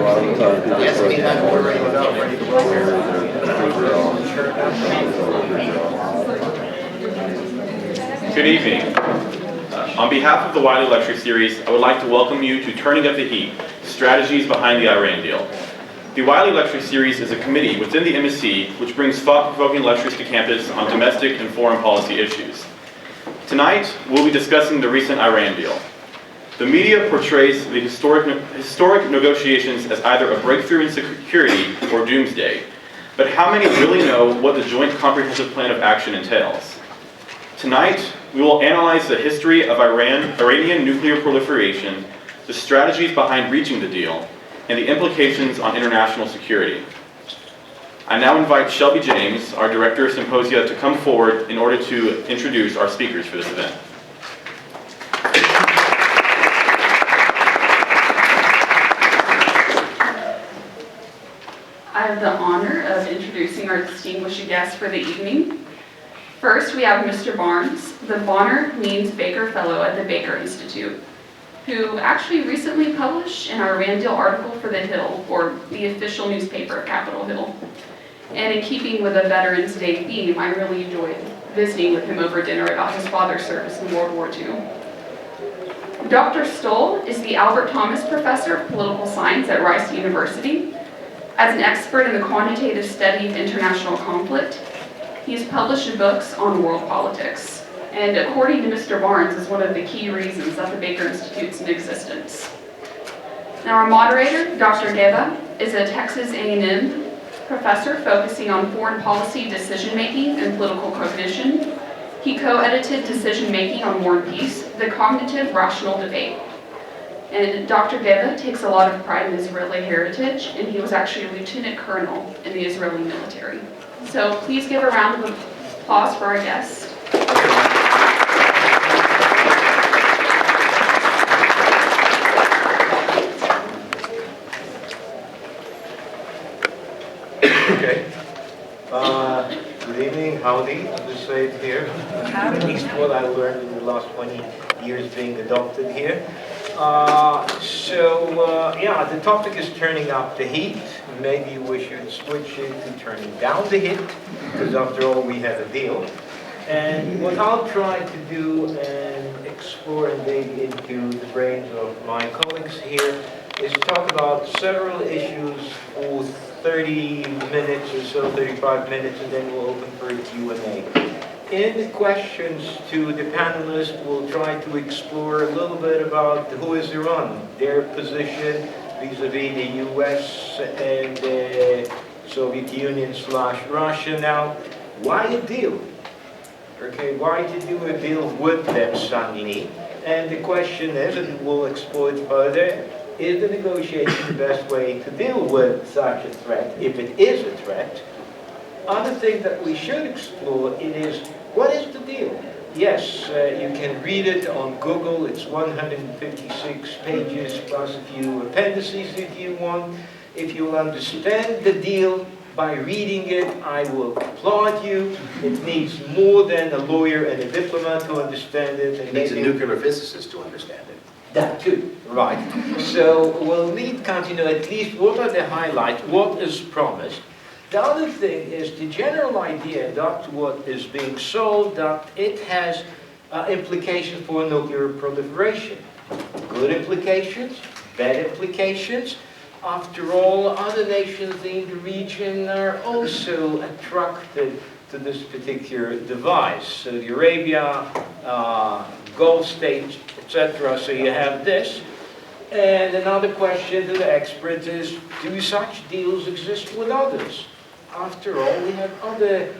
lot of the time people Good evening. On behalf of the Wiley Lecture Series, I would like to welcome you to Turning Up the Heat, Strategies Behind the Iran Deal. The Wiley Lecture Series is a committee within the MSC which brings thought-provoking lectures to campus on domestic and foreign policy issues. Tonight, we'll be discussing the recent Iran deal. The media portrays the historic negotiations as either a breakthrough in security or doomsday. But how many really know what the Joint Comprehensive Plan of Action entails? Tonight, we will analyze the history of Iranian nuclear proliferation, the strategies behind reaching the deal, and the implications on international security. I now invite Shelby James, our Director of Symposia, to come forward in order to introduce our speakers for this event. I have the honor of introducing our distinguished guests for the evening. First, we have Mr. Barnes. The Bonner means Baker Fellow at the Baker Institute, who actually recently published an Iran Deal article for The Hill, or the official newspaper of Capitol Hill. And in keeping with a Veterans Day theme, I really enjoyed visiting with him over dinner about his father's service in World War II. Dr. Stoll is the Albert Thomas Professor of Political Science at Rice University. As an expert in the quantitative study of international conflict, he has published books on world politics, and according to Mr. Barnes, is one of the key reasons that the Baker Institute's in existence. Now our moderator, Dr. Geva, is a Texas A&M professor focusing on foreign policy decision-making and political cognition. He co-edited Decision-Making on War and Peace, the Cognitive Rational Debate. And Dr. Geva takes a lot of pride in Israeli heritage, and he was actually a lieutenant colonel in the Israeli military. So please give a round of applause for our guest. Okay. Good evening, howdy, as we say it here. At least what I learned in the last 20 years being adopted here. Yeah, the topic is turning up the heat. Maybe we should switch it to turning down the heat, because after all we have a deal. And what I'll try to do and explore and dig into the brains of my colleagues here is talk about several issues for 30 minutes or so, 35 minutes, and then we'll open for a Q&A. In the questions to the panelists, we'll try to explore a little bit about who is Iran, their position vis-a-vis the US and the Soviet Union / Russia. Now, why a deal? Okay, why to do a deal with them suddenly? And the question is, and we'll explore it further, is the negotiation the best way to deal with such a threat, if it is a threat? Other thing that we should explore is, what is the deal? Yes, you can read it on Google. It's 156 pages plus a few appendices if you want. If you understand the deal by reading it, I will applaud you. It needs more than a lawyer and a diplomat to understand it. It needs a nuclear physicist to understand it. That too, right. So we'll need at least what are the highlights, what is promised. The other thing is the general idea that what is being sold, that it has implications for nuclear proliferation. Good implications, bad implications. After all, other nations in the region are also attracted to this particular device. Saudi Arabia, Gulf states, etc. So you have this. And another question to the experts is, do such deals exist with others? After all, we have other,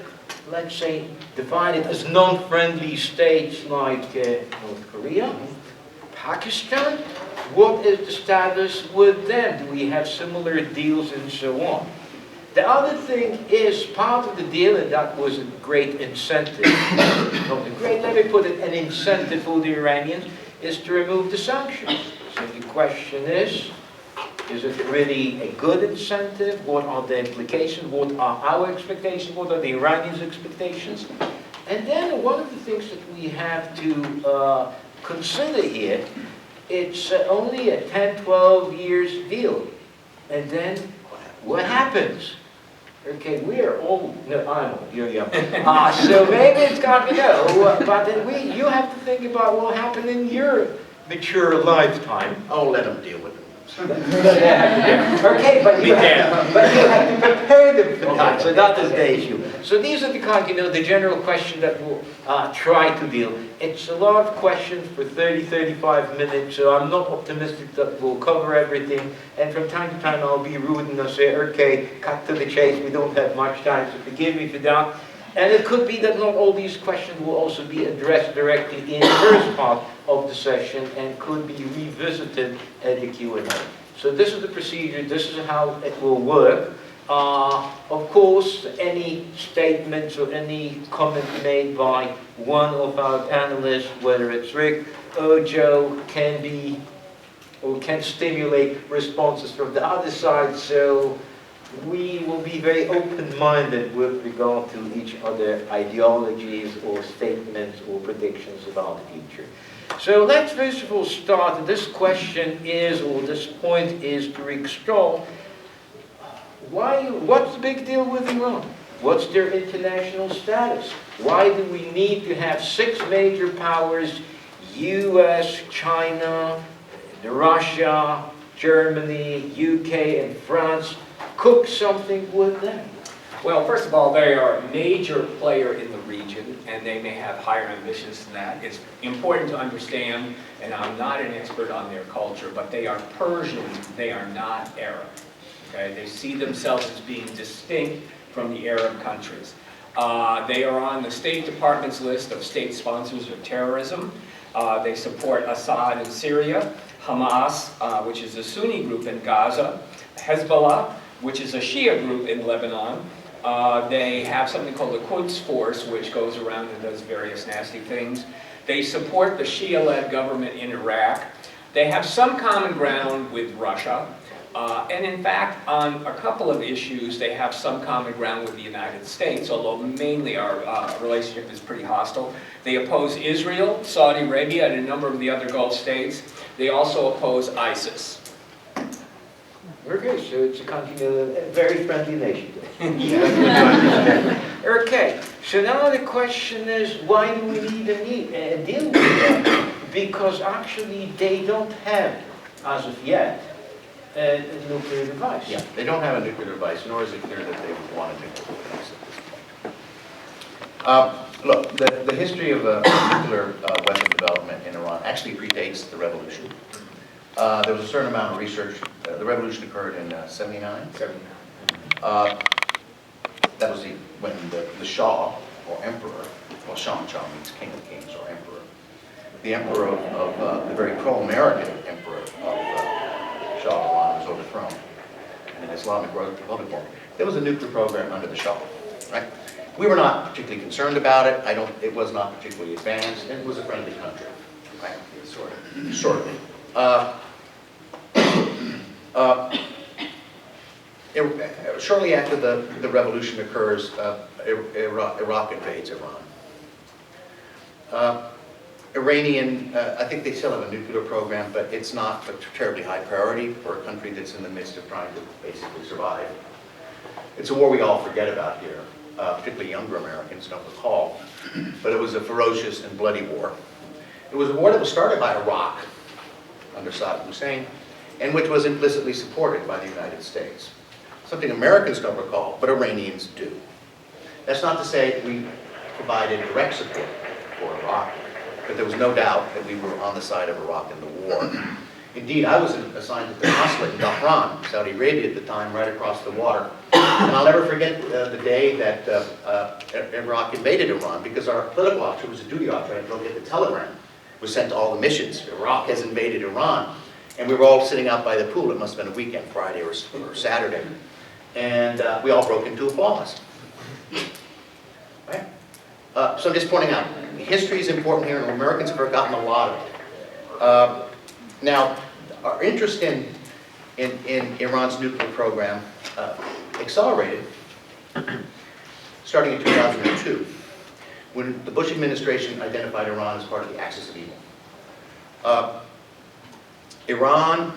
let's say, divided as non-friendly states like North Korea, Pakistan. What is the status with them? Do we have similar deals and so on? The other thing is part of the deal, and that was a great incentive, not a great, let me put it, an incentive for the Iranians, is to remove the sanctions. So the question is it really a good incentive? What are the implications? What are our expectations? What are the Iranians' expectations? And then one of the things that we have to consider here, it's only a 10, 12 years deal. And then, what happens? Okay, we are old. No, I'm old. You're young. So maybe it's got to go. But then you have to think about what happened in your mature lifetime. Oh, let them deal with it. Okay, but you have to prepare them for that. So that is the issue. So these are the kind, the general question that we'll try to deal. It's a lot of questions for 30, 35 minutes, so I'm not optimistic that we'll cover everything. And from time to time I'll be rude and I'll say, okay, cut to the chase, we don't have much time, so forgive me for that. And it could be that not all these questions will also be addressed directly in the first part of the session and could be revisited at the Q&A. So this is the procedure, this is how it will work. Of course, any statements or any comment made by one of our panelists, whether it's Rick or Joe, can be or can stimulate responses from the other side. So we will be very open-minded with regard to each other ideologies or statements or predictions about the future. So let's first of all start. This question is, or this point is to Rick Strahl. What's the big deal with Iran? What's their international status? Why do we need to have 6 major powers, US, China, Russia, Germany, UK, and France, cook something with them? Well, first of all, they are a major player in the region, and they may have higher ambitions than that. It's important to understand, and I'm not an expert on their culture, but they are Persian, they are not Arab. Okay? They see themselves as being distinct from the Arab countries. They are on the State Department's list of state sponsors of terrorism. They support Assad in Syria, Hamas, which is a Sunni group in Gaza, Hezbollah, which is a Shia group in Lebanon. They have something called the Quds Force, which goes around and does various nasty things. They support the Shia-led government in Iraq. They have some common ground with Russia. And in fact, on a couple of issues, they have some common ground with the United States, although mainly our relationship is pretty hostile. They oppose Israel, Saudi Arabia, and a number of the other Gulf states. They also oppose ISIS. Okay, so it's a very friendly nation. Okay, so now the question is, why do we need a deal with them? Because actually they don't have, as of yet, a nuclear device. Yeah, they don't have a nuclear device, nor is it clear that they would want a nuclear device at this point. Look, the history of nuclear weapon development in Iran actually predates the revolution. There was a certain amount of research. The revolution occurred in 79. That was when the Shah, or emperor, well, Shah means king of kings, or emperor. The emperor of the very pro-American emperor of Shah of Iran was overthrown. And an Islamic Republic formed. There was a nuclear program under the Shah, right? We were not particularly concerned about it. It was not particularly advanced. It was a friendly country, right? Sort of. Shortly after the revolution occurs, Iraq invades Iran. I think they still have a nuclear program, but it's not a terribly high priority for a country that's in the midst of trying to basically survive. It's a war we all forget about here, particularly younger Americans don't recall, but it was a ferocious and bloody war. It was a war that was started by Iraq under Saddam Hussein, and which was implicitly supported by the United States. Something Americans don't recall, but Iranians do. That's not to say we provided direct support for Iraq, but there was no doubt that we were on the side of Iraq in the war. Indeed, I was assigned to the consulate in Dhahran, Saudi Arabia at the time, right across the water. And I'll never forget the day that Iraq invaded Iran, because our political officer, who was a duty officer, had to go get the telegram, was sent to all the missions. Iraq has invaded Iran. And we were all sitting out by the pool. It must have been a weekend, Friday or Saturday. And we all broke into applause. Right? So I'm just pointing out, history is important here, and Americans have forgotten a lot of it. Now, our interest in Iran's nuclear program accelerated starting in 2002, when the Bush administration identified Iran as part of the axis of evil. Iran,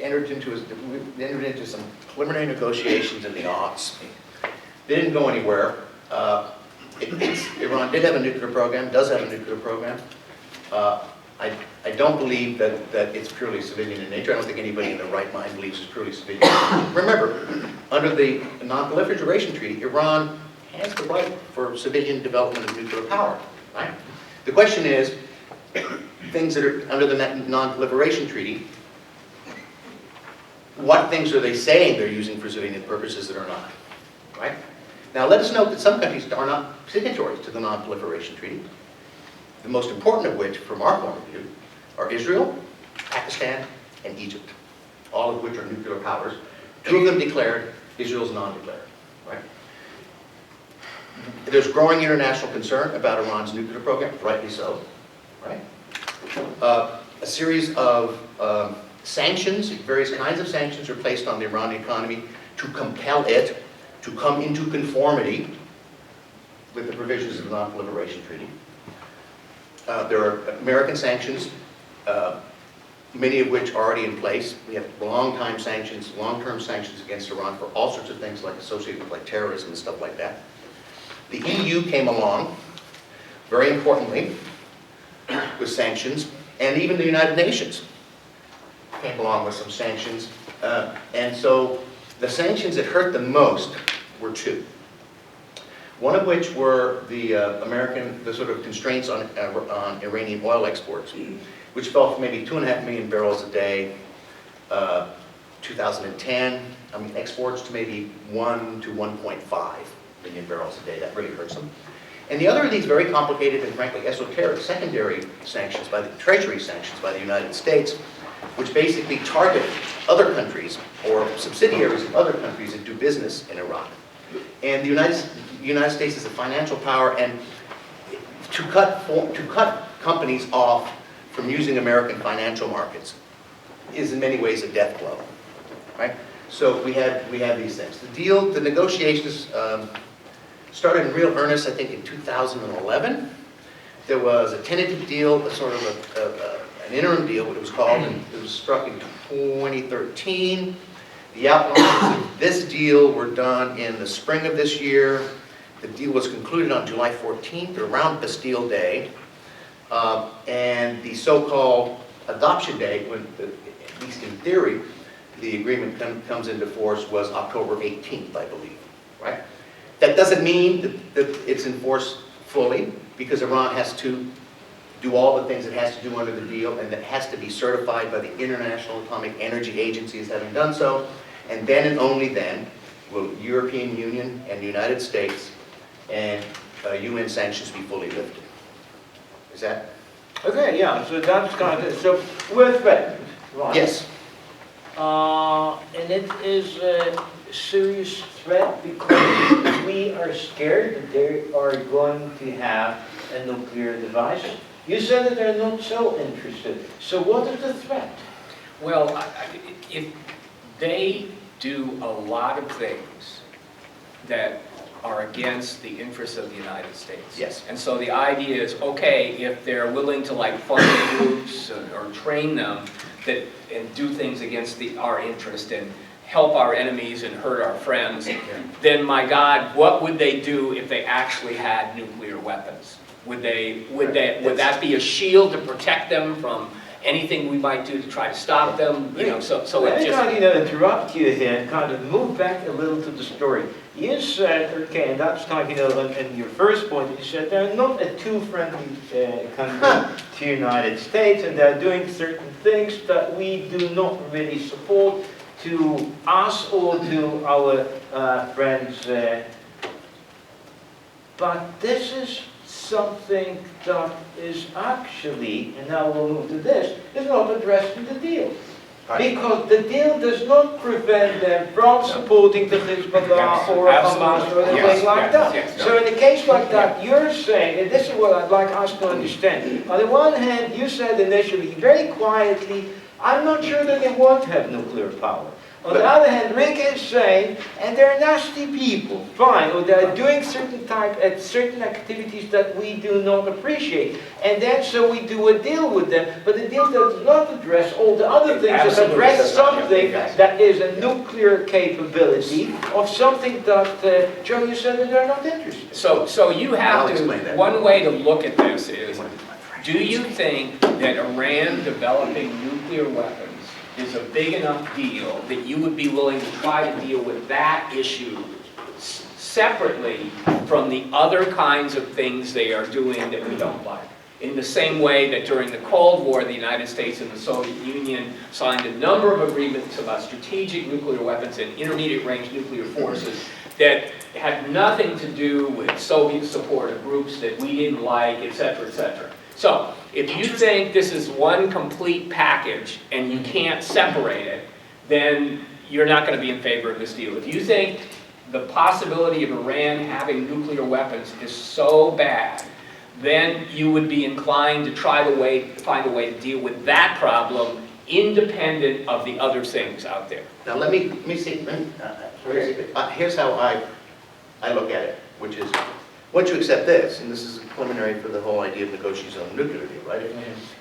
entered into some preliminary negotiations in the aughts. They didn't go anywhere. Iran did have a nuclear program, does have a nuclear program. I don't believe that it's purely civilian in nature. I don't think anybody in their right mind believes it's purely civilian. Remember, under the Non-Proliferation Treaty, Iran has the right for civilian development of nuclear power. Right? The question is, things that are under the Non-Proliferation Treaty, what things are they saying they're using for civilian purposes that are not? Right? Now, let us note that some countries are not signatories to the Non-Proliferation Treaty, the most important of which, from our point of view, are Israel, Pakistan, and Egypt, all of which are nuclear powers. 2 of them declared, Israel's non-declared. Right? There's growing international concern about Iran's nuclear program, rightly so. Right? A series of sanctions, various kinds of sanctions, are placed on the Iranian economy to compel it to come into conformity with the provisions of the Non-Proliferation Treaty. There are American sanctions, many of which are already in place. We have long-term sanctions against Iran for all sorts of things like associated with like terrorism and stuff like that. The EU came along, very importantly, with sanctions, and even the United Nations came along with some sanctions. And so the sanctions that hurt the most were 2. One of which were the sort of constraints on Iranian oil exports, which fell from maybe 2.5 million barrels a day, 2010. I mean, exports to maybe 1 to 1.5 million barrels a day. That really hurts them. And the other of these very complicated and frankly esoteric secondary sanctions by the Treasury sanctions by the United States, which basically target other countries or subsidiaries of other countries that do business in Iran. And the United States is a financial power, and to cut companies off from using American financial markets is in many ways a death blow, right? So we have these things. The negotiations started in real earnest, I think, in 2011. There was a tentative deal, a sort of an interim deal, what it was called, and it was struck in 2013. The outlines of this deal were done in the spring of this year. The deal was concluded on July 14th, around Bastille Day. And the so-called adoption date, when, at least in theory, the agreement comes into force, was October 18th, I believe. Right? That doesn't mean that it's enforced fully, because Iran has to do all the things it has to do under the deal, and that has to be certified by the International Atomic Energy Agency as having done so. And then and only then will the European Union and the United States and UN sanctions be fully lifted. Is that? Okay, yeah, so that's kind of, so we're threatened, right? Yes. And it is a serious threat because we are scared that they are going to have a nuclear device. You said that they're not so interested. So what is the threat? Well, if they do a lot of things that are against the interests of the United States. Yes. And so the idea is, okay, if they're willing to like fund the groups or train them and do things against our interest and help our enemies and hurt our friends, then my God, what would they do if they actually had nuclear weapons? Would that be a shield to protect them from anything we might do to try to stop them? You know, so Let it me just kind of interrupt you here and kind of move back a little to the story. You said, okay, and that's kind of, in your first point, you said they're not a too friendly country to the United States, and they're doing certain things that we do not really support to us or to our friends. But this is something that is actually, and now we'll move to this, is not addressed in the deal. Right. Because the deal does not prevent them from supporting the Hezbollah or Hamas or anything like that. Yes, So in a case like that, you're saying, and this is what I'd like us to understand. On the one hand, you said initially, very quietly, I'm not sure that they want to have nuclear power. On the other hand, Rick is saying, and they're nasty people, fine, or they're doing certain activities that we do not appreciate. And then so we do a deal with them, but the deal does not address all the other things. It Absolutely addresses does not. something that is a nuclear capability of something that, Joe, you said that they're not interested. So you I'll have explain to, that. one way to look at this is, do you think that Iran developing nuclear weapons is a big enough deal that you would be willing to try to deal with that issue separately from the other kinds of things they are doing that we don't like? In the same way that during the Cold War, the United States and the Soviet Union signed a number of agreements about strategic nuclear weapons and intermediate range nuclear forces that had nothing to do with Soviet support of groups that we didn't like, et cetera, et cetera. So, if you think this is one complete package and you can't separate it, then you're not going to be in favor of this deal. If you think the possibility of Iran having nuclear weapons is so bad, then you would be inclined to try to find a way to deal with that problem independent of the other things out there. Now let me see, here's how I look at it, which is, once you accept this, and this is preliminary for the whole idea of negotiations on a nuclear deal, right?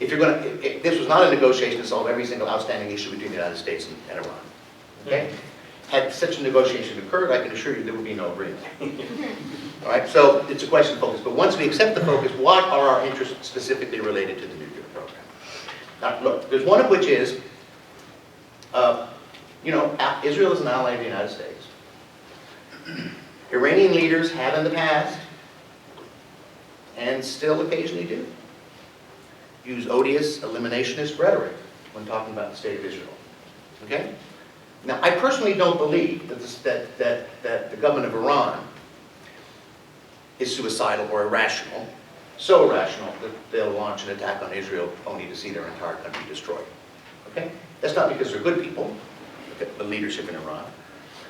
If you're going to, if this was not a negotiation to solve every single outstanding issue between the United States and Iran, okay? Had such a negotiation occurred, I can assure you there would be no agreement. All right, so it's a question of focus. But once we accept the focus, what are our interests specifically related to the nuclear program? Now, look, there's one of which is, Israel is an ally of the United States. Iranian leaders have in the past, and still occasionally do, use odious eliminationist rhetoric when talking about the state of Israel. Okay? Now, I personally don't believe that the government of Iran is suicidal or irrational, so irrational that they'll launch an attack on Israel only to see their entire country destroyed. Okay? That's not because they're good people, the leadership in Iran.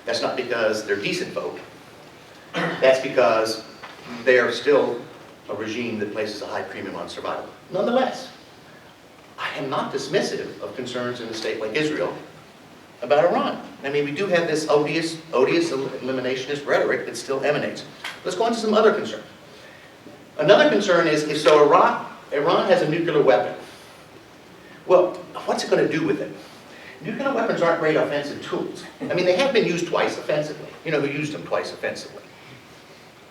That's not because they're decent folk. That's because they are still a regime that places a high premium on survival. Nonetheless, I am not dismissive of concerns in a state like Israel about Iran. I mean, we do have this odious eliminationist rhetoric that still emanates. Let's go on to some other concerns. Another concern is so Iran has a nuclear weapon. Well, what's it going to do with it? Nuclear weapons aren't great offensive tools. I mean, they have been used twice offensively. You know who used them twice offensively?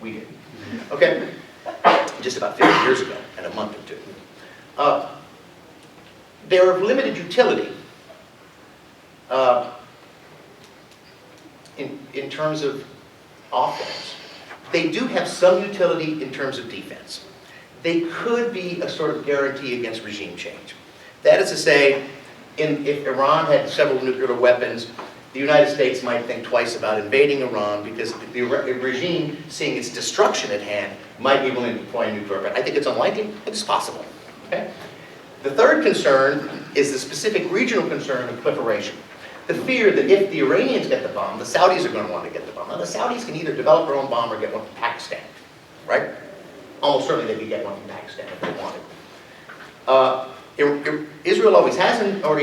We did. Okay? Just about 50 years ago, and a month or two. They're of limited utility in terms of offense. They do have some utility in terms of defense. They could be a sort of guarantee against regime change. That is to say, if Iran had several nuclear weapons, the United States might think twice about invading Iran because the regime, seeing its destruction at hand, might be willing to deploy a nuclear weapon. I think it's unlikely, but it's possible. Okay? The third concern is the specific regional concern of proliferation. The fear that if the Iranians get the bomb, the Saudis are going to want to get the bomb. Now, the Saudis can either develop their own bomb or get one from Pakistan, right? Almost certainly they could get one from Pakistan if they wanted. Israel already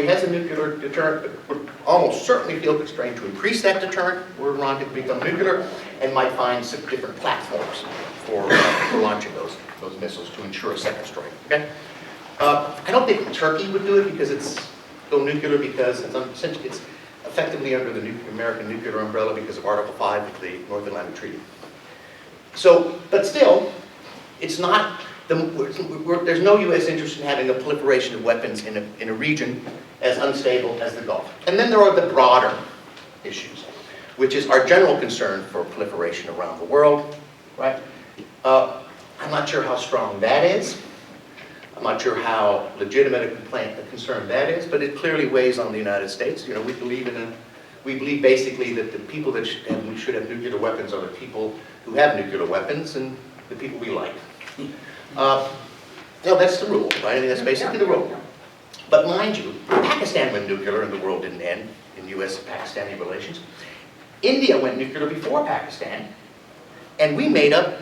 has a nuclear deterrent, but would almost certainly feel constrained to increase that deterrent were Iran to become nuclear, and might find some different platforms for launching those missiles to ensure a second strike. Okay? I don't think Turkey would do it because it's go nuclear because it's effectively under the American nuclear umbrella because of Article 5 of the North Atlantic Treaty. So, but still, it's not. There's no U.S. interest in having a proliferation of weapons in a region as unstable as the Gulf. And then there are the broader issues, which is our general concern for proliferation around the world, right? I'm not sure how strong that is. I'm not sure how legitimate a concern that is, but it clearly weighs on the United States. You know, we believe basically that the people that should have nuclear weapons are the people who have nuclear weapons and the people we like. That's the rule, right? I mean, that's basically the rule. But mind you, Pakistan went nuclear and the world didn't end in U.S. and Pakistani relations. India went nuclear before Pakistan, and we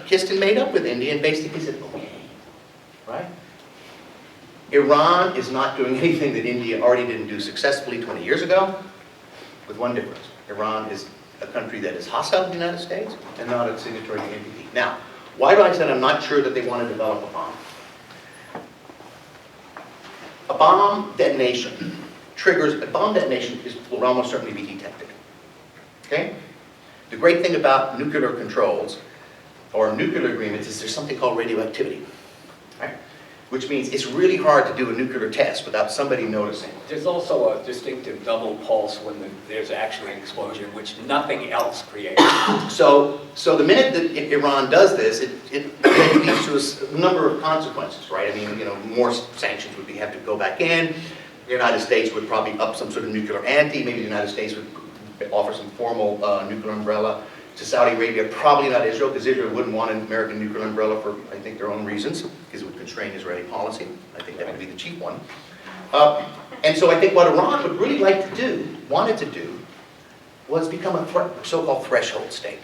kissed and made up with India and basically said, okay, right? Iran is not doing anything that India already didn't do successfully 20 years ago. with one difference. Iran is a country that is hostile to the United States and not a signatory to the NPT. Now, why do I say I'm not sure that they want to develop a bomb? A bomb detonation will almost certainly be detected. Okay? The great thing about nuclear controls or nuclear agreements is there's something called radioactivity, right? Which means it's really hard to do a nuclear test without somebody noticing. There's also a distinctive double pulse when there's actually an explosion, which nothing else creates. So the minute that Iran does this, it leads to a number of consequences, right? I mean, more sanctions would have to go back in. The United States would probably up some sort of nuclear ante. Maybe the United States would offer some formal nuclear umbrella to Saudi Arabia, probably not Israel, because Israel wouldn't want an American nuclear umbrella for, I think, their own reasons, because it would constrain Israeli policy. I think that would be the cheap one. And so I think what Iran would really like to do, wanted to do, was become a so-called threshold state.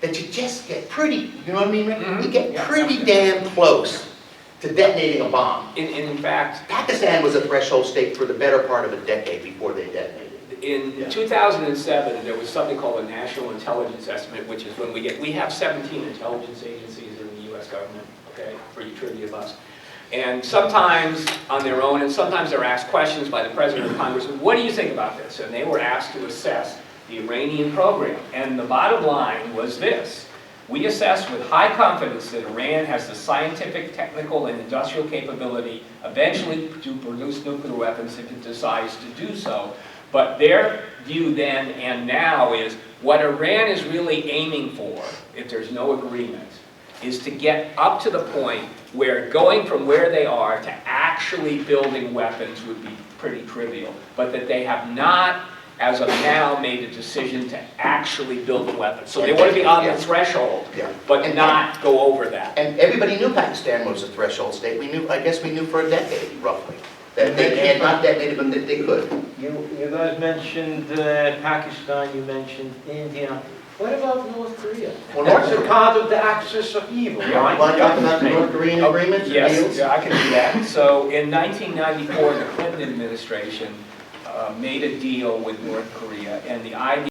That you just get pretty, you know what I mean, Rick? You get pretty damn close to detonating a bomb. In fact, Pakistan was a threshold state for the better part of a decade before they detonated. in 2007, there was something called a National Intelligence Estimate, which is when we have 17 intelligence agencies in the U.S. government, okay, for you trivia buffs. And sometimes on their own, and sometimes they're asked questions by the President of Congress, what do you think about this? And they were asked to assess the Iranian program. And the bottom line was this: we assess with high confidence that Iran has the scientific, technical, and industrial capability eventually to produce nuclear weapons if it decides to do so. But their view then and now is what Iran is really aiming for, if there's no agreement, is to get up to the point where going from where they are to actually building weapons would be pretty trivial, but that they have not, as of now, made a decision to actually build a weapon. So they want to be on the threshold, but not go over that. And everybody knew Pakistan was a threshold state. I guess we knew for a decade, roughly, that they had not detonated, but that they could. You guys mentioned Pakistan, you mentioned India. What about North Korea? Well, That's a part of the axis of evil, right? Want to talk about the North Korean agreements? Yes, yeah, I can do that. So in 1994, the Clinton administration made a deal with North Korea, and the idea